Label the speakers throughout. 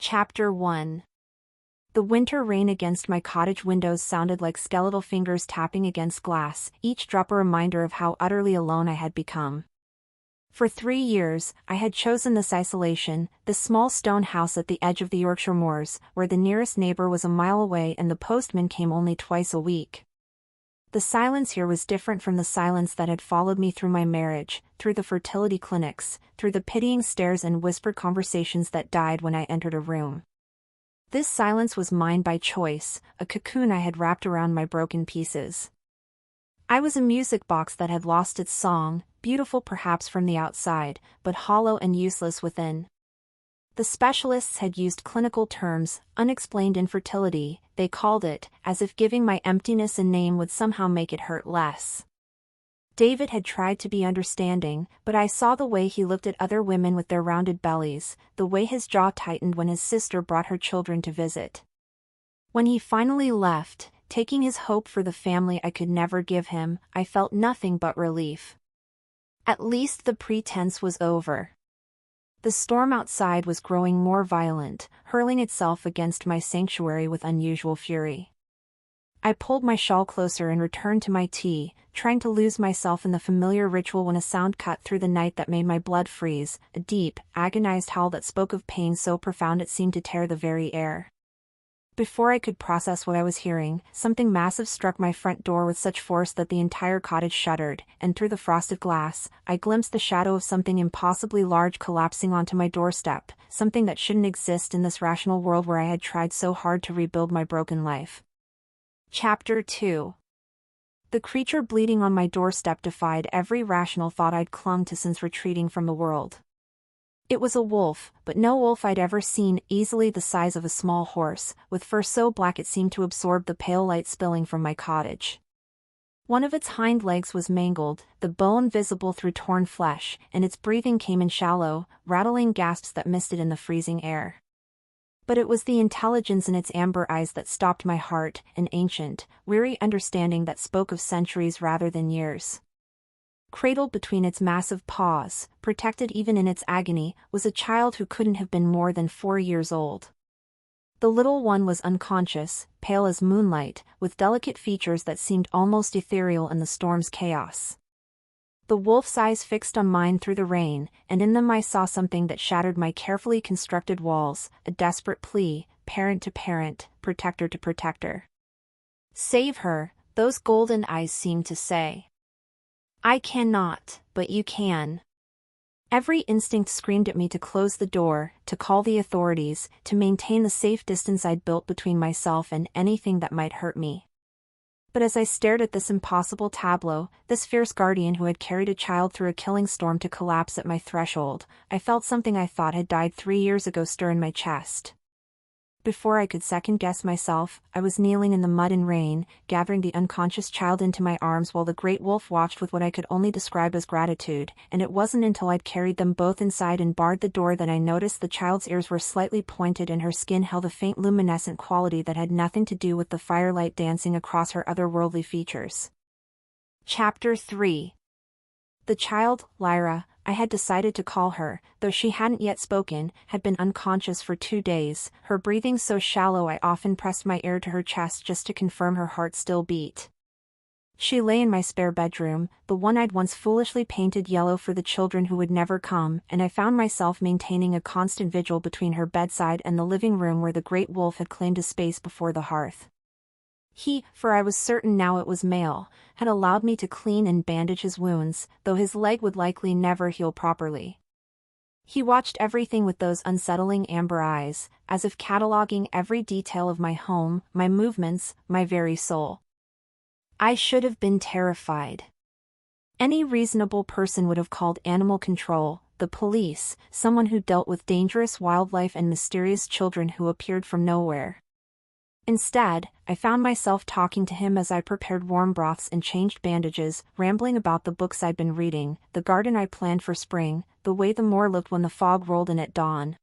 Speaker 1: Chapter 1. The winter rain against my cottage windows sounded like skeletal fingers tapping against glass, each drop a reminder of how utterly alone I had become. For 3 years, I had chosen this isolation, this small stone house at the edge of the Yorkshire moors, where the nearest neighbor was a mile away and the postman came only twice a week. The silence here was different from the silence that had followed me through my marriage, through the fertility clinics, through the pitying stares and whispered conversations that died when I entered a room. This silence was mine by choice, a cocoon I had wrapped around my broken pieces. I was a music box that had lost its song, beautiful perhaps from the outside, but hollow and useless within. The specialists had used clinical terms, unexplained infertility, they called it, as if giving my emptiness a name would somehow make it hurt less. David had tried to be understanding, but I saw the way he looked at other women with their rounded bellies, the way his jaw tightened when his sister brought her children to visit. When he finally left, taking his hope for the family I could never give him, I felt nothing but relief. At least the pretense was over. The storm outside was growing more violent, hurling itself against my sanctuary with unusual fury. I pulled my shawl closer and returned to my tea, trying to lose myself in the familiar ritual when a sound cut through the night that made my blood freeze, a deep, agonized howl that spoke of pain so profound it seemed to tear the very air. Before I could process what I was hearing, something massive struck my front door with such force that the entire cottage shuddered, and through the frosted glass, I glimpsed the shadow of something impossibly large collapsing onto my doorstep, something that shouldn't exist in this rational world where I had tried so hard to rebuild my broken life. Chapter 2. The creature bleeding on my doorstep defied every rational thought I'd clung to since retreating from the world. It was a wolf, but no wolf I'd ever seen, easily the size of a small horse, with fur so black it seemed to absorb the pale light spilling from my cottage. One of its hind legs was mangled, the bone visible through torn flesh, and its breathing came in shallow, rattling gasps that misted in the freezing air. But it was the intelligence in its amber eyes that stopped my heart, an ancient, weary understanding that spoke of centuries rather than years. Cradled between its massive paws, protected even in its agony, was a child who couldn't have been more than 4 years old. The little one was unconscious, pale as moonlight, with delicate features that seemed almost ethereal in the storm's chaos. The wolf's eyes fixed on mine through the rain, and in them I saw something that shattered my carefully constructed walls, a desperate plea, parent to parent, protector to protector. Save her, those golden eyes seemed to say. I cannot, but you can. Every instinct screamed at me to close the door, to call the authorities, to maintain the safe distance I'd built between myself and anything that might hurt me. But as I stared at this impossible tableau, this fierce guardian who had carried a child through a killing storm to collapse at my threshold, I felt something I thought had died 3 years ago stir in my chest. Before I could second-guess myself, I was kneeling in the mud and rain, gathering the unconscious child into my arms while the great wolf watched with what I could only describe as gratitude, and it wasn't until I'd carried them both inside and barred the door that I noticed the child's ears were slightly pointed and her skin held a faint luminescent quality that had nothing to do with the firelight dancing across her otherworldly features. Chapter 3. The child, Lyra, I had decided to call her, though she hadn't yet spoken, had been unconscious for 2 days, her breathing so shallow I often pressed my ear to her chest just to confirm her heart still beat. She lay in my spare bedroom, the one I'd once foolishly painted yellow for the children who would never come, and I found myself maintaining a constant vigil between her bedside and the living room where the great wolf had claimed a space before the hearth. He, for I was certain now it was male, had allowed me to clean and bandage his wounds, though his leg would likely never heal properly. He watched everything with those unsettling amber eyes, as if cataloging every detail of my home, my movements, my very soul. I should have been terrified. Any reasonable person would have called animal control, the police, someone who dealt with dangerous wildlife and mysterious children who appeared from nowhere. Instead, I found myself talking to him as I prepared warm broths and changed bandages, rambling about the books I'd been reading, the garden I planned for spring, the way the moor looked when the fog rolled in at dawn.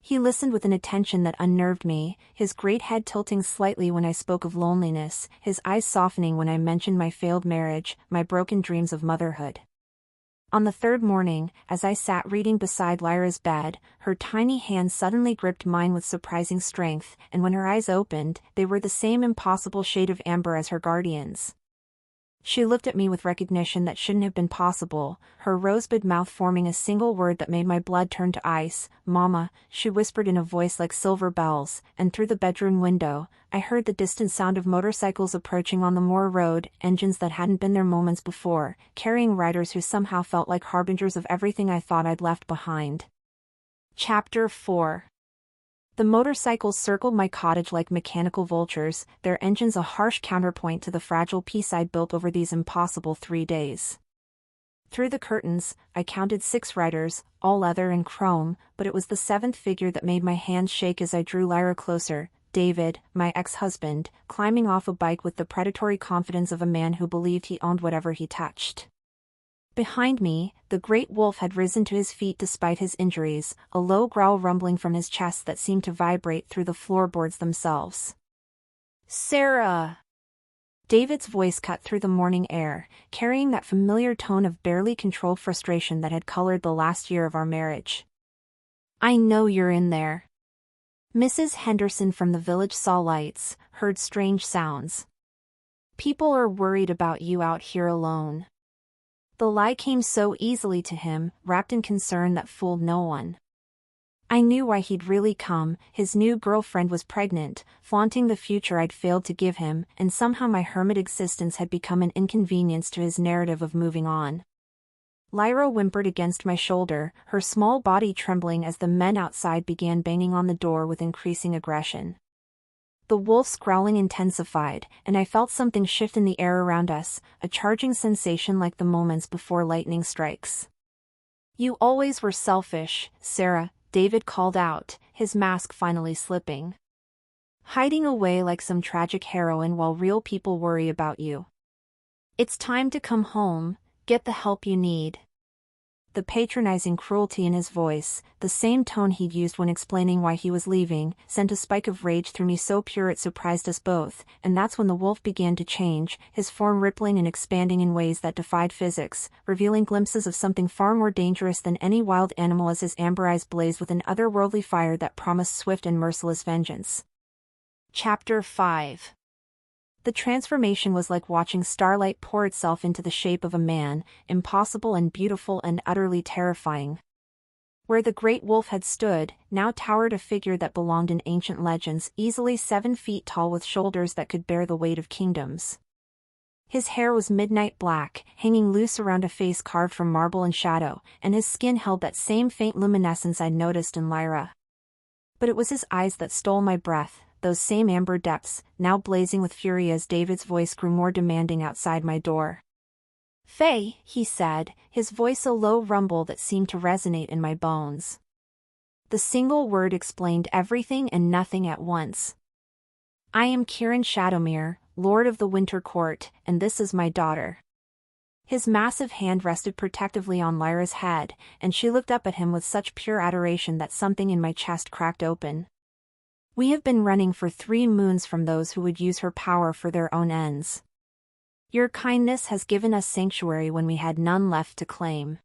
Speaker 1: He listened with an attention that unnerved me, his great head tilting slightly when I spoke of loneliness, his eyes softening when I mentioned my failed marriage, my broken dreams of motherhood. On the third morning, as I sat reading beside Lyra's bed, her tiny hand suddenly gripped mine with surprising strength, and when her eyes opened, they were the same impossible shade of amber as her guardian's. She looked at me with recognition that shouldn't have been possible, her rosebud mouth forming a single word that made my blood turn to ice. "Mama," she whispered in a voice like silver bells, and through the bedroom window, I heard the distant sound of motorcycles approaching on the moor road, engines that hadn't been there moments before, carrying riders who somehow felt like harbingers of everything I thought I'd left behind. Chapter 4. The motorcycles circled my cottage like mechanical vultures, their engines a harsh counterpoint to the fragile peace I'd built over these impossible 3 days. Through the curtains, I counted 6 riders, all leather and chrome, but it was the 7th figure that made my hands shake as I drew Lyra closer. David, my ex-husband, climbing off a bike with the predatory confidence of a man who believed he owned whatever he touched. Behind me, the great wolf had risen to his feet despite his injuries, a low growl rumbling from his chest that seemed to vibrate through the floorboards themselves. "Sarah!" David's voice cut through the morning air, carrying that familiar tone of barely controlled frustration that had colored the last year of our marriage. "I know you're in there." Mrs. Henderson from the village saw lights, heard strange sounds. "People are worried about you out here alone." The lie came so easily to him, wrapped in concern that fooled no one. I knew why he'd really come. His new girlfriend was pregnant, flaunting the future I'd failed to give him, and somehow my hermit existence had become an inconvenience to his narrative of moving on. Lyra whimpered against my shoulder, her small body trembling as the men outside began banging on the door with increasing aggression. The wolf's growling intensified, and I felt something shift in the air around us, a charging sensation like the moments before lightning strikes. "You always were selfish, Sarah," David called out, his mask finally slipping. "Hiding away like some tragic heroine while real people worry about you. It's time to come home, get the help you need." The patronizing cruelty in his voice, the same tone he'd used when explaining why he was leaving, sent a spike of rage through me so pure it surprised us both, and that's when the wolf began to change, his form rippling and expanding in ways that defied physics, revealing glimpses of something far more dangerous than any wild animal as his amber eyes blazed with an otherworldly fire that promised swift and merciless vengeance. Chapter 5. The transformation was like watching starlight pour itself into the shape of a man, impossible and beautiful and utterly terrifying. Where the great wolf had stood, now towered a figure that belonged in ancient legends, easily 7 feet tall with shoulders that could bear the weight of kingdoms. His hair was midnight black, hanging loose around a face carved from marble and shadow, and his skin held that same faint luminescence I'd noticed in Lyra. But it was his eyes that stole my breath, those same amber depths, now blazing with fury as David's voice grew more demanding outside my door. "Faye," he said, his voice a low rumble that seemed to resonate in my bones. The single word explained everything and nothing at once. "I am Kieran Shadowmere, Lord of the Winter Court, and this is my daughter." His massive hand rested protectively on Lyra's head, and she looked up at him with such pure adoration that something in my chest cracked open. "We have been running for 3 moons from those who would use her power for their own ends. Your kindness has given us sanctuary when we had none left to claim."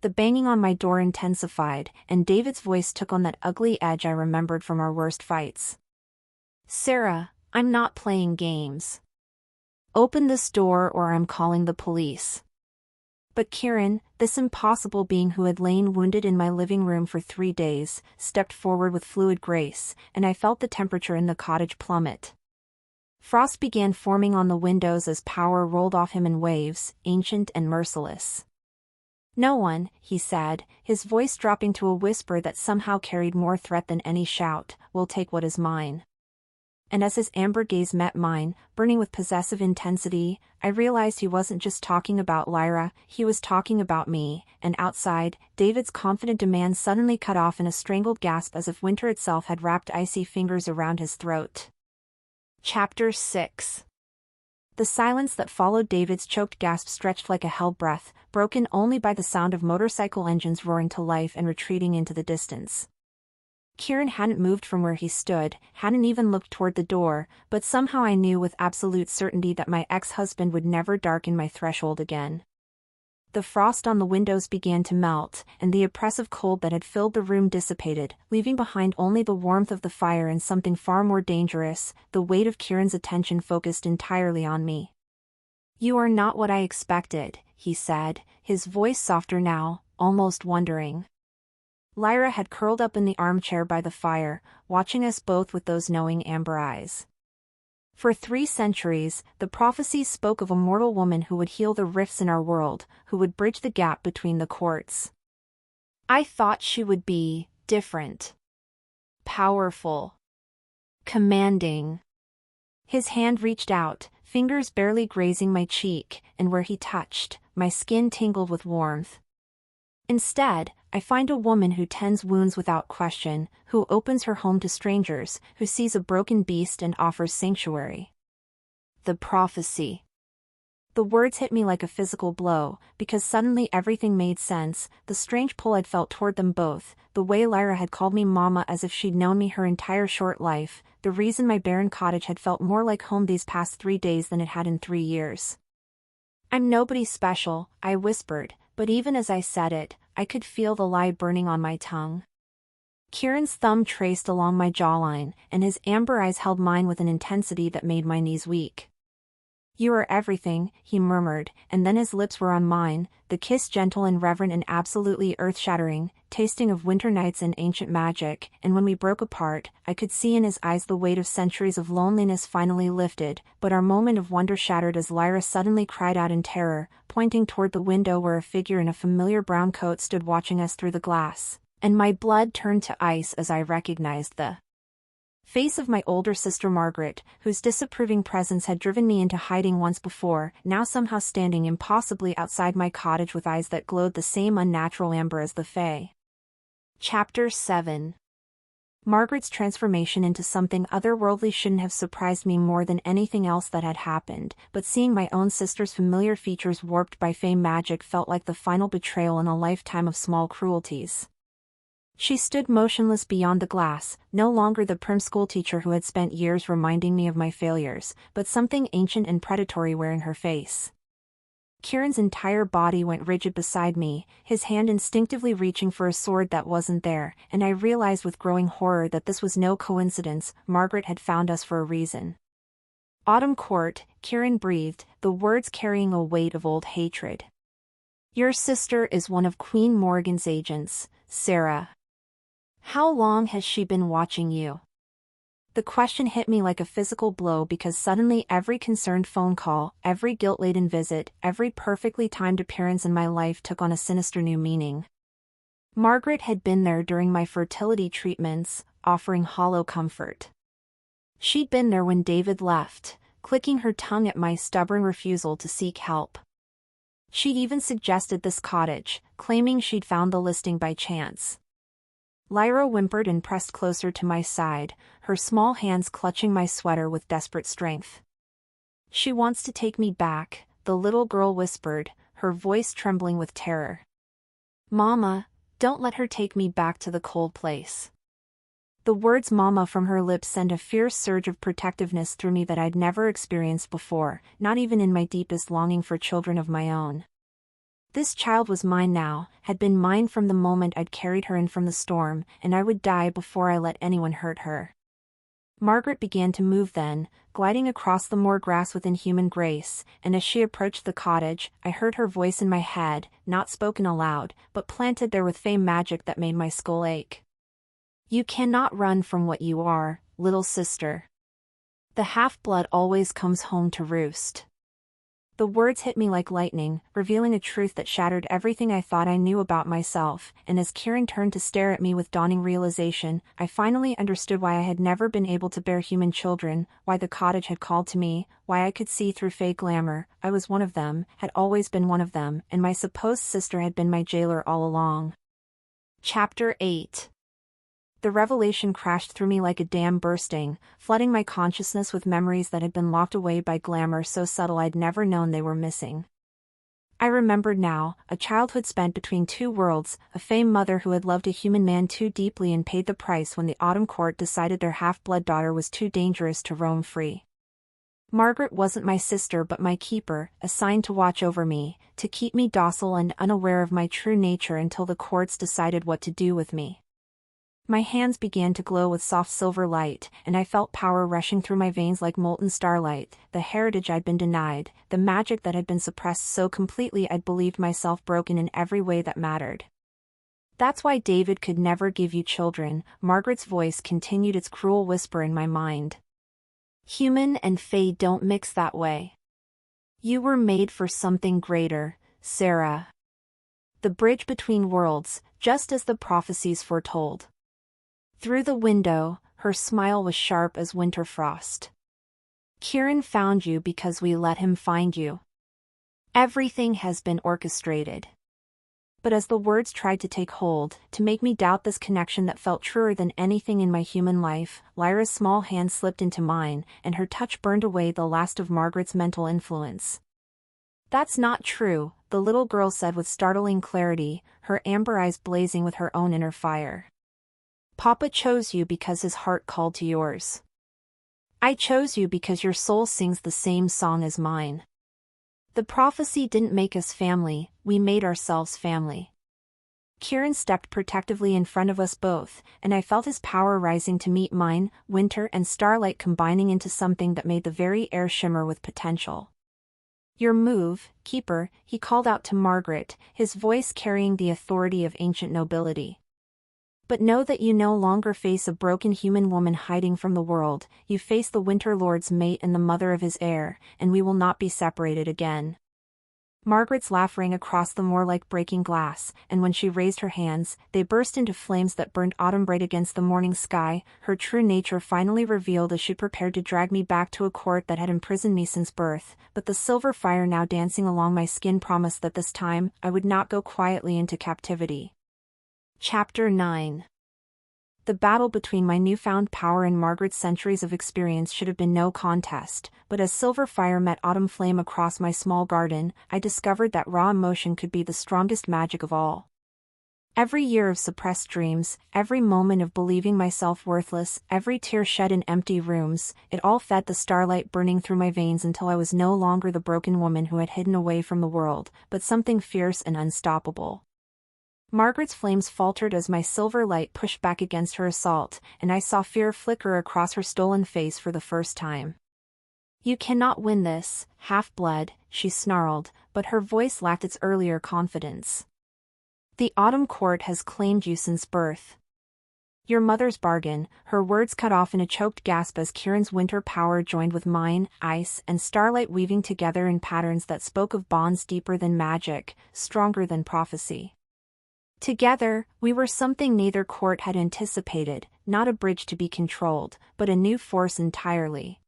Speaker 1: The banging on my door intensified, and David's voice took on that ugly edge I remembered from our worst fights. "Sarah, I'm not playing games. Open this door or I'm calling the police." But Kieran, this impossible being who had lain wounded in my living room for 3 days, stepped forward with fluid grace, and I felt the temperature in the cottage plummet. Frost began forming on the windows as power rolled off him in waves, ancient and merciless. "No one," he said, his voice dropping to a whisper that somehow carried more threat than any shout, "will take what is mine." And as his amber gaze met mine, burning with possessive intensity, I realized he wasn't just talking about Lyra, he was talking about me, and outside, David's confident demand suddenly cut off in a strangled gasp as if winter itself had wrapped icy fingers around his throat. Chapter 6. The silence that followed David's choked gasp stretched like a hell breath, broken only by the sound of motorcycle engines roaring to life and retreating into the distance. Kieran hadn't moved from where he stood, hadn't even looked toward the door, but somehow I knew with absolute certainty that my ex-husband would never darken my threshold again. The frost on the windows began to melt, and the oppressive cold that had filled the room dissipated, leaving behind only the warmth of the fire and something far more dangerous, the weight of Kieran's attention focused entirely on me. "You are not what I expected," he said, his voice softer now, almost wondering. Lyra had curled up in the armchair by the fire, watching us both with those knowing amber eyes. For 3 centuries, the prophecies spoke of a mortal woman who would heal the rifts in our world, who would bridge the gap between the courts. I thought she would be different. Powerful. Commanding. His hand reached out, fingers barely grazing my cheek, and where he touched, my skin tingled with warmth. Instead, I find a woman who tends wounds without question, who opens her home to strangers, who sees a broken beast and offers sanctuary. The prophecy. The words hit me like a physical blow, because suddenly everything made sense, the strange pull I'd felt toward them both, the way Lyra had called me Mama as if she'd known me her entire short life, the reason my barren cottage had felt more like home these past 3 days than it had in 3 years. "I'm nobody special," I whispered, but even as I said it, I could feel the lie burning on my tongue. Kieran's thumb traced along my jawline, and his amber eyes held mine with an intensity that made my knees weak. "You are everything," he murmured, and then his lips were on mine, the kiss gentle and reverent and absolutely earth-shattering, tasting of winter nights and ancient magic, and when we broke apart, I could see in his eyes the weight of centuries of loneliness finally lifted, but our moment of wonder shattered as Lyra suddenly cried out in terror, pointing toward the window where a figure in a familiar brown coat stood watching us through the glass, and my blood turned to ice as I recognized the face of my older sister Margaret, whose disapproving presence had driven me into hiding once before, now somehow standing impossibly outside my cottage with eyes that glowed the same unnatural amber as the Fae. Chapter 7. Margaret's transformation into something otherworldly shouldn't have surprised me more than anything else that had happened, but seeing my own sister's familiar features warped by Fae magic felt like the final betrayal in a lifetime of small cruelties. She stood motionless beyond the glass, no longer the prim schoolteacher who had spent years reminding me of my failures, but something ancient and predatory wearing her face. Kieran's entire body went rigid beside me, his hand instinctively reaching for a sword that wasn't there, and I realized with growing horror that this was no coincidence. Margaret had found us for a reason. "Autumn Court," Kieran breathed, the words carrying a weight of old hatred. "Your sister is one of Queen Morgan's agents, Sarah. How long has she been watching you?" The question hit me like a physical blow because suddenly every concerned phone call, every guilt-laden visit, every perfectly timed appearance in my life took on a sinister new meaning. Margaret had been there during my fertility treatments, offering hollow comfort. She'd been there when David left, clicking her tongue at my stubborn refusal to seek help. She'd even suggested this cottage, claiming she'd found the listing by chance. Lyra whimpered and pressed closer to my side, her small hands clutching my sweater with desperate strength. "She wants to take me back," the little girl whispered, her voice trembling with terror. "Mama, don't let her take me back to the cold place." The words "Mama" from her lips sent a fierce surge of protectiveness through me that I'd never experienced before, not even in my deepest longing for children of my own. This child was mine now, had been mine from the moment I'd carried her in from the storm, and I would die before I let anyone hurt her. Margaret began to move then, gliding across the moor grass with inhuman grace, and as she approached the cottage, I heard her voice in my head, not spoken aloud, but planted there with Fae magic that made my skull ache. "You cannot run from what you are, little sister. The half-blood always comes home to roost." The words hit me like lightning, revealing a truth that shattered everything I thought I knew about myself, and as Kieran turned to stare at me with dawning realization, I finally understood why I had never been able to bear human children, why the cottage had called to me, why I could see through Fae glamour. I was one of them, had always been one of them, and my supposed sister had been my jailer all along. Chapter 8. The revelation crashed through me like a dam bursting, flooding my consciousness with memories that had been locked away by glamour so subtle I'd never known they were missing. I remembered now, a childhood spent between 2 worlds, a Fae mother who had loved a human man too deeply and paid the price when the Autumn Court decided their half-blood daughter was too dangerous to roam free. Margaret wasn't my sister but my keeper, assigned to watch over me, to keep me docile and unaware of my true nature until the courts decided what to do with me. My hands began to glow with soft silver light, and I felt power rushing through my veins like molten starlight, the heritage I'd been denied, the magic that had been suppressed so completely I'd believed myself broken in every way that mattered. That's why David could never give you children, Margaret's voice continued its cruel whisper in my mind. Human and fae don't mix that way. You were made for something greater, Sarah. The bridge between worlds, just as the prophecies foretold. Through the window, her smile was sharp as winter frost. Kieran found you because we let him find you. Everything has been orchestrated. But as the words tried to take hold, to make me doubt this connection that felt truer than anything in my human life, Lyra's small hand slipped into mine, and her touch burned away the last of Margaret's mental influence. That's not true, the little girl said with startling clarity, her amber eyes blazing with her own inner fire. Papa chose you because his heart called to yours. I chose you because your soul sings the same song as mine. The prophecy didn't make us family, we made ourselves family. Kieran stepped protectively in front of us both, and I felt his power rising to meet mine, winter and starlight combining into something that made the very air shimmer with potential. Your move, keeper, he called out to Margaret, his voice carrying the authority of ancient nobility. But know that you no longer face a broken human woman hiding from the world, you face the Winter Lord's mate and the mother of his heir, and we will not be separated again. Margaret's laugh rang across the moor like breaking glass, and when she raised her hands, they burst into flames that burned autumn bright against the morning sky, her true nature finally revealed as she prepared to drag me back to a court that had imprisoned me since birth, but the silver fire now dancing along my skin promised that this time, I would not go quietly into captivity. Chapter 9. The battle between my newfound power and Margaret's centuries of experience should have been no contest, but as silver fire met autumn flame across my small garden, I discovered that raw emotion could be the strongest magic of all. Every year of suppressed dreams, every moment of believing myself worthless, every tear shed in empty rooms, it all fed the starlight burning through my veins until I was no longer the broken woman who had hidden away from the world, but something fierce and unstoppable. Margaret's flames faltered as my silver light pushed back against her assault, and I saw fear flicker across her stolen face for the first time. You cannot win this, half-blood, she snarled, but her voice lacked its earlier confidence. The Autumn Court has claimed you since birth. Your mother's bargain, her words cut off in a choked gasp as Kieran's winter power joined with mine, ice and starlight weaving together in patterns that spoke of bonds deeper than magic, stronger than prophecy. Together, we were something neither court had anticipated, not a bridge to be controlled, but a new force entirely.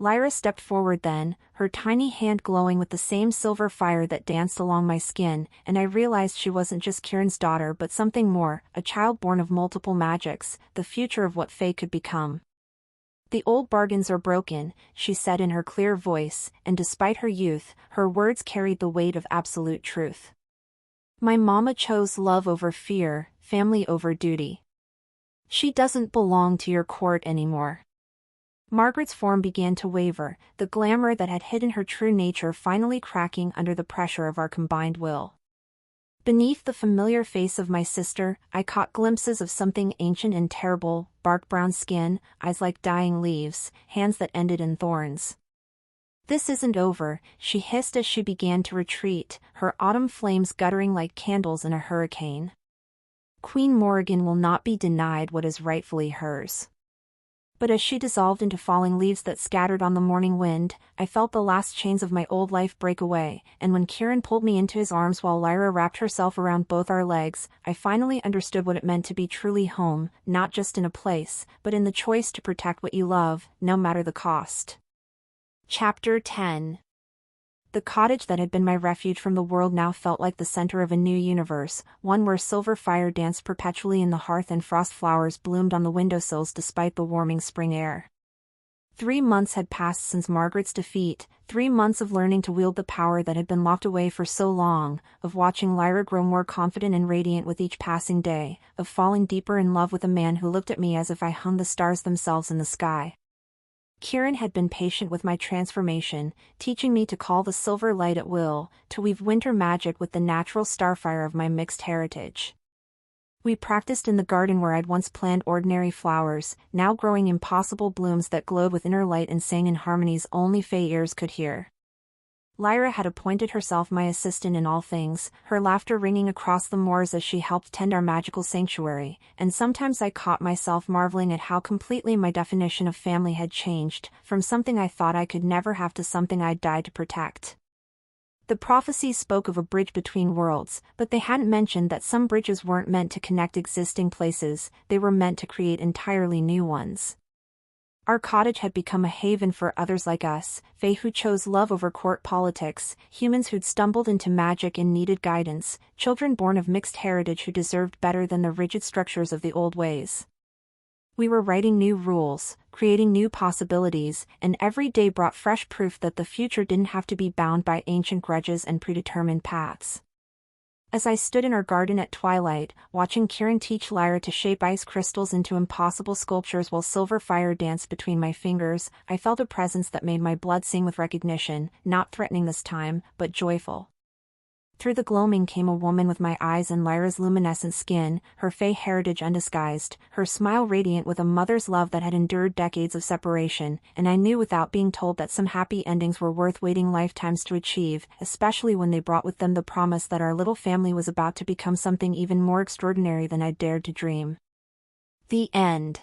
Speaker 1: Lyra stepped forward then, her tiny hand glowing with the same silver fire that danced along my skin, and I realized she wasn't just Kieran's daughter but something more, a child born of multiple magics, the future of what Fae could become. The old bargains are broken, she said in her clear voice, and despite her youth, her words carried the weight of absolute truth. My mama chose love over fear, family over duty. She doesn't belong to your court anymore. Margaret's form began to waver, the glamour that had hidden her true nature finally cracking under the pressure of our combined will. Beneath the familiar face of my sister, I caught glimpses of something ancient and terrible, bark-brown skin, eyes like dying leaves, hands that ended in thorns. This isn't over, she hissed as she began to retreat, her autumn flames guttering like candles in a hurricane. Queen Morrigan will not be denied what is rightfully hers. But as she dissolved into falling leaves that scattered on the morning wind, I felt the last chains of my old life break away, and when Kieran pulled me into his arms while Lyra wrapped herself around both our legs, I finally understood what it meant to be truly home, not just in a place, but in the choice to protect what you love, no matter the cost. Chapter 10. The cottage that had been my refuge from the world now felt like the center of a new universe, one where silver fire danced perpetually in the hearth and frost flowers bloomed on the windowsills despite the warming spring air. 3 months had passed since Margaret's defeat, 3 months of learning to wield the power that had been locked away for so long, of watching Lyra grow more confident and radiant with each passing day, of falling deeper in love with a man who looked at me as if I hung the stars themselves in the sky. Kieran had been patient with my transformation, teaching me to call the silver light at will, to weave winter magic with the natural starfire of my mixed heritage. We practiced in the garden where I'd once planted ordinary flowers, now growing impossible blooms that glowed with inner light and sang in harmonies only Fae ears could hear. Lyra had appointed herself my assistant in all things, her laughter ringing across the moors as she helped tend our magical sanctuary, and sometimes I caught myself marveling at how completely my definition of family had changed, from something I thought I could never have to something I'd die to protect. The prophecies spoke of a bridge between worlds, but they hadn't mentioned that some bridges weren't meant to connect existing places, they were meant to create entirely new ones. Our cottage had become a haven for others like us, Fae who chose love over court politics, humans who'd stumbled into magic and needed guidance, children born of mixed heritage who deserved better than the rigid structures of the old ways. We were writing new rules, creating new possibilities, and every day brought fresh proof that the future didn't have to be bound by ancient grudges and predetermined paths. As I stood in our garden at twilight, watching Kieran teach Lyra to shape ice crystals into impossible sculptures while silver fire danced between my fingers, I felt a presence that made my blood sing with recognition, not threatening this time, but joyful. Through the gloaming came a woman with my eyes and Lyra's luminescent skin, her Fae heritage undisguised, her smile radiant with a mother's love that had endured decades of separation, and I knew without being told that some happy endings were worth waiting lifetimes to achieve, especially when they brought with them the promise that our little family was about to become something even more extraordinary than I'd dared to dream. The end.